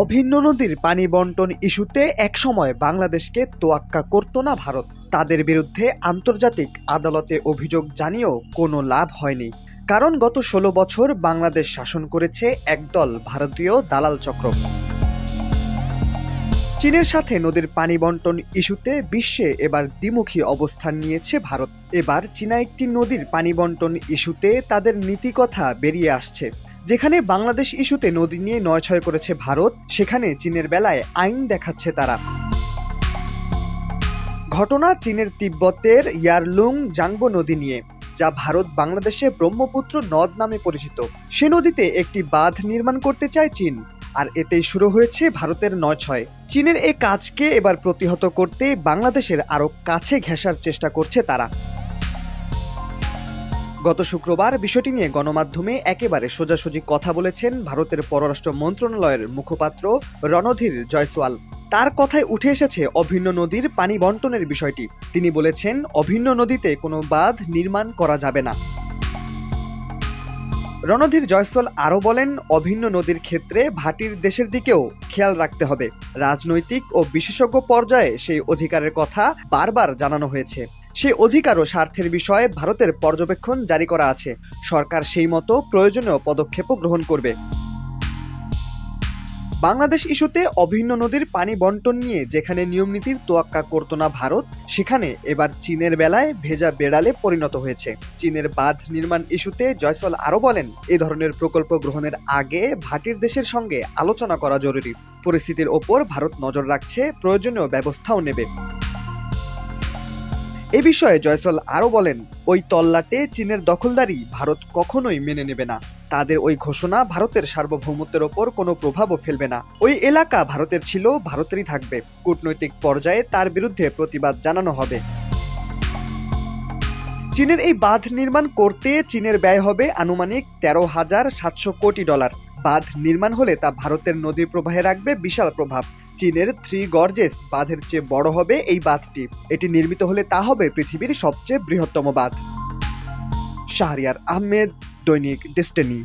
অভিন্ন নদীর পানি বন্টন ইস্যুতে একসময় বাংলাদেশকে তোয়াক্কা করত না ভারত। তাদের বিরুদ্ধে আন্তর্জাতিক আদালতে অভিযোগ জানিয়েও কোনো লাভ হয়নি। কারণ গত ১৬ বছর বাংলাদেশ শাসন করেছে একদল ভারতীয় দালাল চক্র। চীনের সাথে নদীর পানি বন্টন ইস্যুতে বিশ্বে এবার দ্বিমুখী অবস্থান নিয়েছে ভারত। এবার চীনা একটি নদীর পানি বন্টন ইস্যুতে তাদের নীতিকথা বেরিয়ে আসছে। যেখানে বাংলাদেশ ইস্যুতে নদী নিয়ে নয়ছয় করেছে ভারত, সেখানে চীনের বেলায় আইন দেখাচ্ছে তারা। ঘটনা চীনের তিব্বতের ইয়ারলুং জাংবো নদী নিয়ে, যা ভারত বাংলাদেশে ব্রহ্মপুত্র নদ নামে পরিচিত। সে নদীতে একটি বাঁধ নির্মাণ করতে চায় চীন, আর এতেই শুরু হয়েছে ভারতের নয়ছয়। চীনের এই কাজকে এবার প্রতিহত করতে বাংলাদেশের আরও কাছে ঘেঁষার চেষ্টা করছে তারা। গত শুক্রবার বিষয়টি নিয়ে গণমাধ্যমে একেবারে সোজাসুজি কথা বলেছেন ভারতের পররাষ্ট্র মন্ত্রণালয়ের মুখপাত্র রণধীর জয়সওয়াল। তার কথায় উঠে এসেছে অভিন্ন নদীর পানি বন্টনের বিষয়টি। তিনি বলেছেন, অভিন্ন নদীতে কোনো বাঁধ নির্মাণ করা যাবে না। রণধীর জয়সওয়াল আরও বলেন, অভিন্ন নদীর ক্ষেত্রে ভাটির দেশের দিকেও খেয়াল রাখতে হবে। রাজনৈতিক ও বিশেষজ্ঞ পর্যায়ে সেই অধিকারের কথা বারবার জানানো হয়েছে। সেই অধিকার ও স্বার্থের বিষয়ে ভারতের পর্যবেক্ষণ জারি করা আছে। সরকার সেই মতো প্রয়োজনীয় পদক্ষেপও গ্রহণ করবে। বাংলাদেশ ইস্যুতে অভিন্ন নদীর পানি বন্টন নিয়ে যেখানে নিয়মনীতির তোয়াক্কা করত না ভারত, সেখানে এবার চীনের বেলায় ভেজা বেড়ালে পরিণত হয়েছে। চীনের বাঁধ নির্মাণ ইস্যুতে জয়সওয়াল আরও বলেন, এ ধরনের প্রকল্প গ্রহণের আগে ভাটির দেশের সঙ্গে আলোচনা করা জরুরি। পরিস্থিতির ওপর ভারত নজর রাখছে, প্রয়োজনীয় ব্যবস্থাও নেবে। এ বিষয়ে জয়সওয়াল আরও বলেন, ওই তল্লাটে চীনের দখলদারি ভারত কখনোই মেনে নেবে না। তাদের ওই ঘোষণা ভারতের সার্বভৌমত্বের ওপর কোনো প্রভাবও ফেলবে না। ওই এলাকা ভারতের ছিল, ভারতেরই থাকবে। কূটনৈতিক পর্যায়ে তার বিরুদ্ধে প্রতিবাদ জানানো হবে। চীনের এই বাঁধ নির্মাণ করতে চীনের ব্যয় হবে আনুমানিক $13,700 কোটি। বাঁধ নির্মাণ হলে তা ভারতের নদী প্রবাহে রাখবে বিশাল প্রভাব। চীনের থ্রি গর্জেস বাঁধের চেয়ে বড় হবে এই বাঁধটি। এটি নির্মিত হলে তা হবে পৃথিবীর সবচেয়ে বৃহত্তম বাঁধ। শাহরিয়ার আহমেদ, দৈনিক ডেস্টিনি।